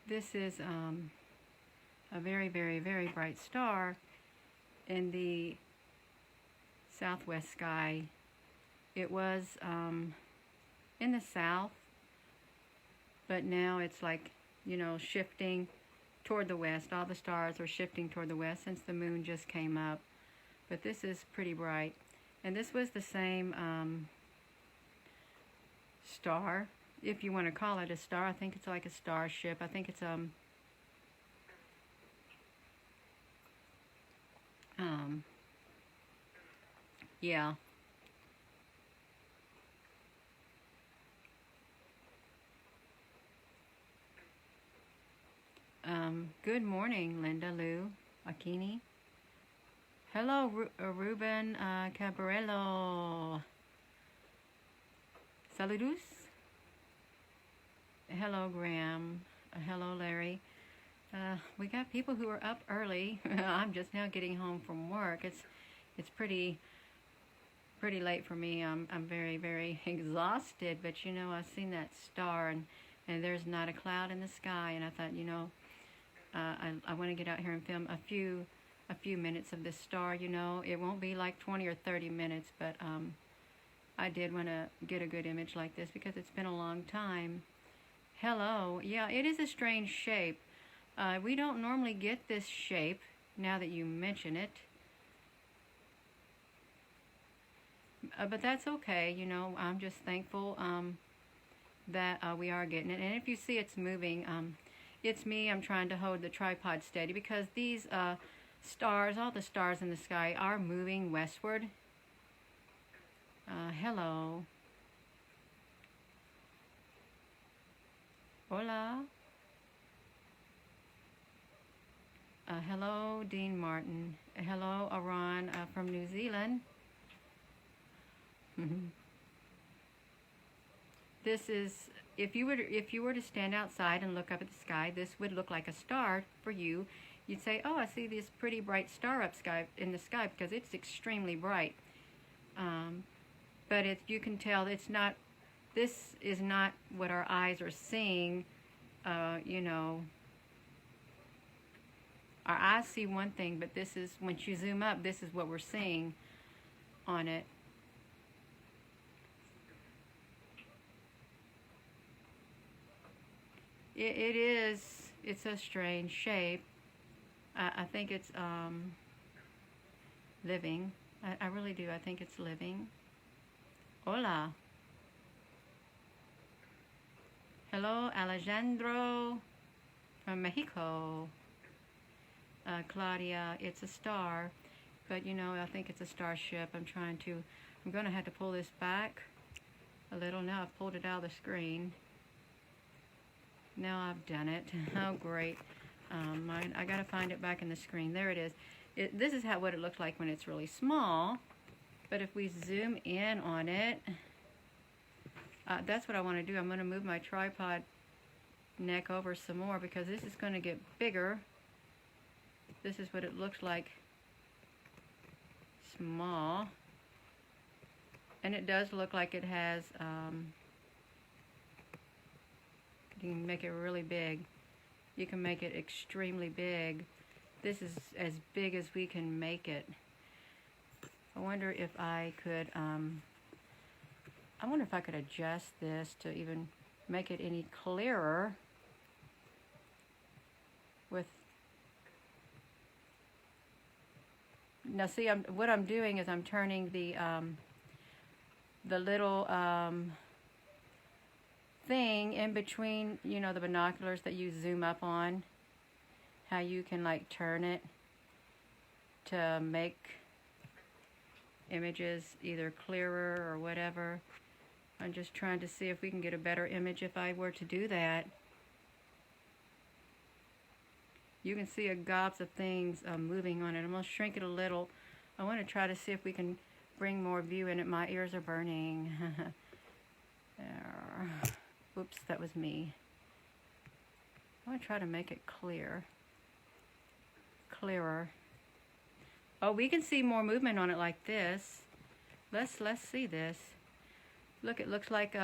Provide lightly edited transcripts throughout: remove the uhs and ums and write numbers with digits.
This is a very, very, very bright star in the southwest sky. It was in the south, but now it's like, shifting toward the west. All the stars are shifting toward the west since the moon just came up. But this is pretty bright. And this was the same star, if you want to call it a star. I think it's like a starship. I think it's yeah. Good morning, Linda Lou Akini. Hello, Ruben Cabarello. Saludos. Hello, Graham. Hello, Larry. We got people who are up early. I'm just now getting home from work. It's pretty late for me. I'm very, very exhausted. But I've seen that star, and there's not a cloud in the sky. And I thought, I want to get out here and film a few minutes of this star. It won't be like 20 or 30 minutes, but I did want to get a good image like this because it's been a long time. Hello. Yeah, it is a strange shape. We don't normally get this shape, now that you mention it. But that's okay. I'm just thankful that we are getting it. And if you see it's moving, it's me. I'm trying to hold the tripod steady because these stars, all the stars in the sky, are moving westward. Hello. Hola. Hello, Dean Martin. Hello, Aran from New Zealand. This is, if you were to stand outside and look up at the sky, this would look like a star for you. You'd say, "Oh, I see this pretty bright star up in the sky," because it's extremely bright. But you can tell it's not. This is not what our eyes are seeing. Our eyes see one thing, but this is, once you zoom up, this is what we're seeing on it. It's a strange shape. I think it's living. I really do. I think it's living. Hola. Hello, Alejandro from Mexico. Claudia, it's a star, but I think it's a starship. I'm going to have to pull this back a little. Now I've pulled it out of the screen. Now I've done it. Oh, great. I got to find it back in the screen. There it is. This is what it looks like when it's really small, but if we zoom in on it, that's what I want to do. I'm going to move my tripod neck over some more because this is going to get bigger. This is what it looks like small, and it does look like it has you can make it really big. You can make it extremely big. This is as big as we can make it. I wonder if I could adjust this to even make it any clearer with. Now see, what I'm doing is I'm turning the little thing in between, the binoculars that you zoom up on, how you can like turn it to make images either clearer or whatever. I'm just trying to see if we can get a better image if I were to do that. You can see a gobs of things moving on it. I'm going to shrink it a little. I want to try to see if we can bring more view in it. My ears are burning. There. Oops, that was me. I want to try to make it clearer. Oh, we can see more movement on it like this. Let's see this. Look, it looks like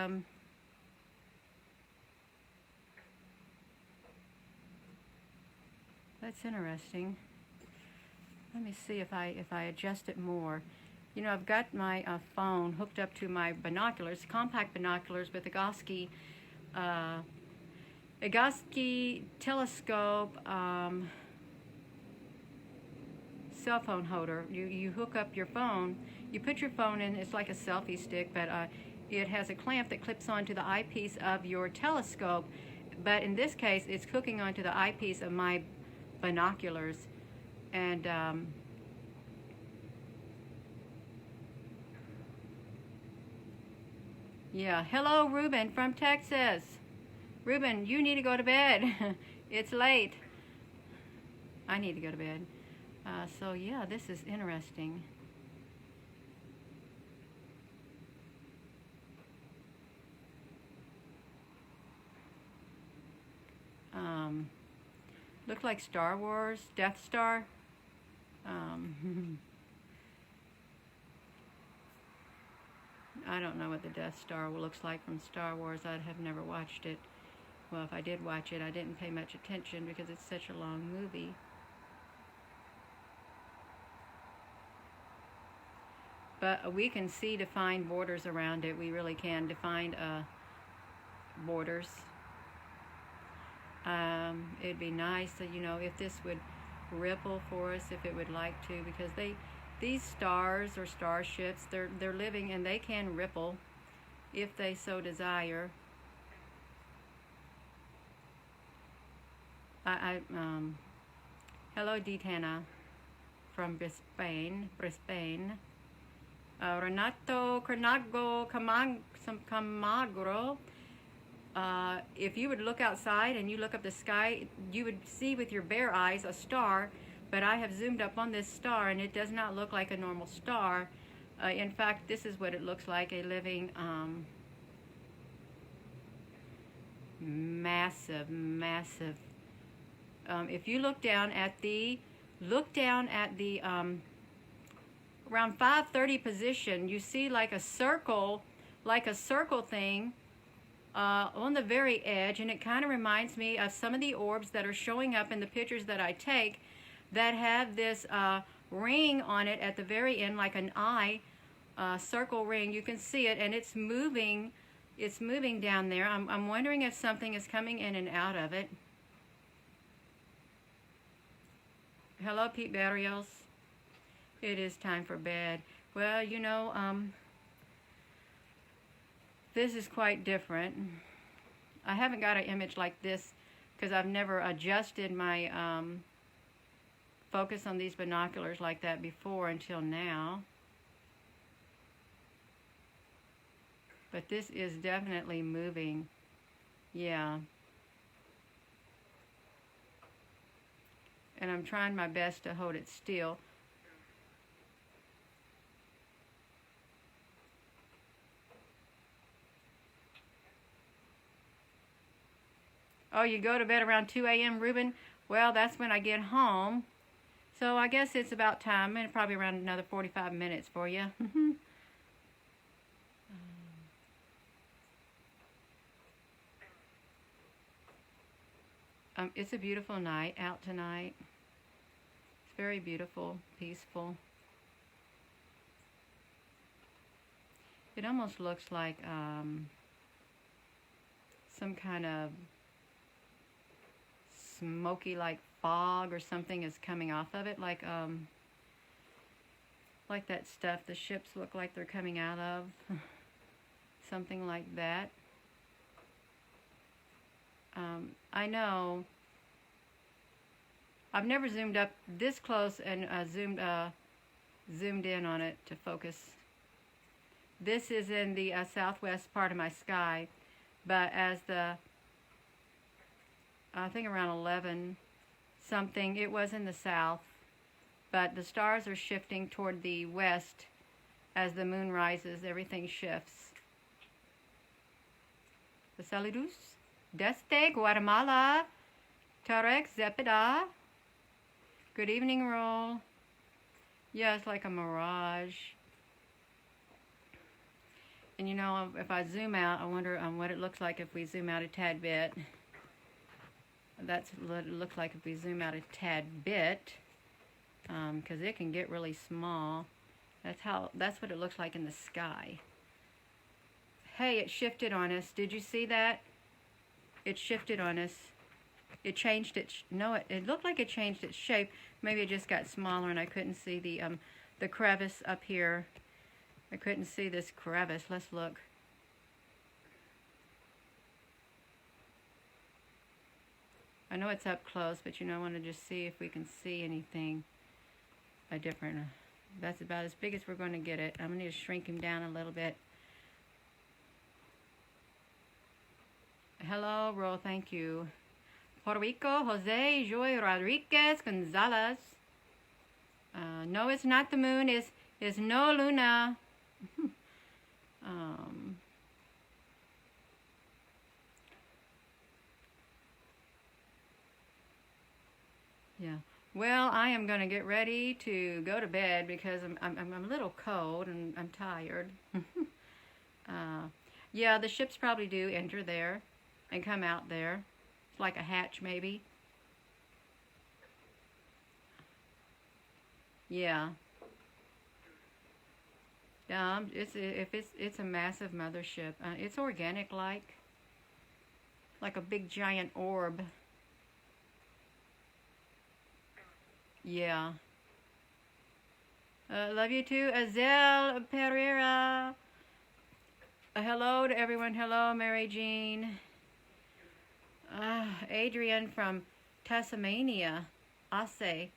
That's interesting. Let me see if I adjust it more. You know, I've got my phone hooked up to my binoculars, compact binoculars with a Egosky telescope cell phone holder. You hook up your phone, you put your phone in, it's like a selfie stick, but it has a clamp that clips onto the eyepiece of your telescope, but in this case it's hooking onto the eyepiece of my binoculars. And yeah, hello Ruben from Texas. Ruben, you need to go to bed. It's late. I need to go to bed. So yeah, this is interesting. Looked like Star Wars, Death Star. I don't know what the Death Star looks like from Star Wars. I have never watched it. Well, if I did watch it, I didn't pay much attention because it's such a long movie. But we can see defined borders around it. We really can define borders. It'd be nice to, you know, if this would ripple for us, if it would like to, because these stars or starships, they're living and they can ripple if they so desire. Hello Ditana from Brisbane. Renato Carnago Camagro. If you would look outside and you look up the sky, you would see with your bare eyes a star, but I have zoomed up on this star and it does not look like a normal star. In fact, this is what it looks like, a living massive. If you look down at the around 5:30 position, you see like a circle thing on the very edge, and it kind of reminds me of some of the orbs that are showing up in the pictures that I take that have this ring on it at the very end, like an eye circle ring. You can see it, and it's moving down there. I'm wondering if something is coming in and out of it. Hello, Pete Barrios. It is time for bed. Well, you know, this is quite different. I haven't got an image like this because I've never adjusted my focus on these binoculars like that before until now. But this is definitely moving. Yeah. And I'm trying my best to hold it still. Oh, you go to bed around 2 a.m., Ruben? Well, that's when I get home. So I guess it's about time, and probably around another 45 minutes for you. It's a beautiful night out tonight. It's very beautiful, peaceful. It almost looks like some kind of smoky, like fog or something is coming off of it, like that stuff the ships look like they're coming out of. Something like that. I know I've never zoomed up this close and zoomed in on it to focus. This is in the southwest part of my sky, but as I think around 11 something, it was in the south, but the stars are shifting toward the west. As the moon rises, everything shifts. Saludos desde Guatemala, Tarek Zepeda. Good evening, Roll. Yeah, it's like a mirage. And you know, if I zoom out, I wonder what it looks like if we zoom out a tad bit. That's what it looks like if we zoom out a tad bit, because it can get really small. That's what it looks like in the sky. Hey, it shifted on us. Did you see that? It shifted on us. It changed its, no, it looked like it changed its shape. Maybe it just got smaller and I couldn't see the crevice up here. I couldn't see this crevice. Let's look. I know it's up close, but I want to just see if we can see anything different. That's about as big as we're going to get it. I'm going to need to shrink him down a little bit. Hello, Ro, thank you. Puerto Rico, Jose Joy Rodriguez Gonzalez. No, it's not the moon. It's no Luna. Yeah. Well, I am going to get ready to go to bed because I'm a little cold and I'm tired. Yeah, the ships probably do enter there and come out there. It's like a hatch, maybe. Yeah. It's a massive mothership. It's organic, like a big giant orb. Yeah. Love you too, Azel Pereira. Hello to everyone. Hello, Mary Jean. Adrian from Tasmania. Ase.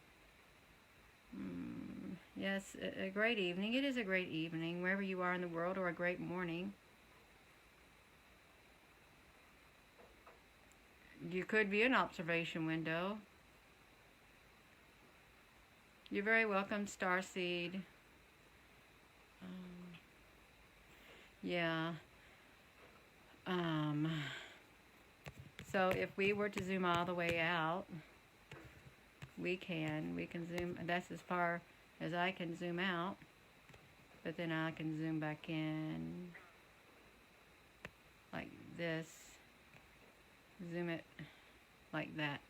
Yes, a great evening. It is a great evening, wherever you are in the world, or a great morning. You could be an observation window. You're very welcome, Starseed. Yeah. So if we were to zoom all the way out, we can zoom. That's as far as I can zoom out. But then I can zoom back in like this. Zoom it like that.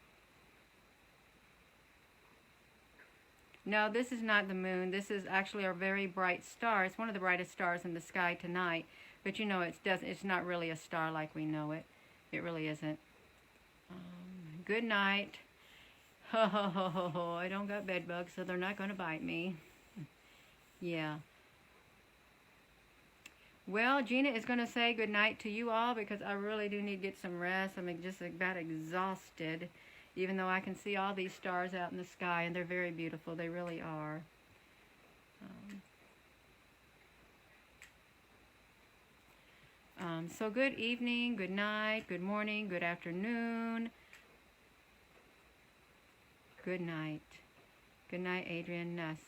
No, this is not the moon. This is actually a very bright star. It's one of the brightest stars in the sky tonight. But it's not really a star like we know it. It really isn't. Good night. Ho, ho, ho, ho, ho. I don't got bed bugs, so they're not going to bite me. Yeah. Well, Gina is going to say good night to you all because I really do need to get some rest. I'm just about exhausted. Even though I can see all these stars out in the sky, and they're very beautiful. They really are. So good evening, good night, good morning, good afternoon. Good night. Good night, Adrian Ness.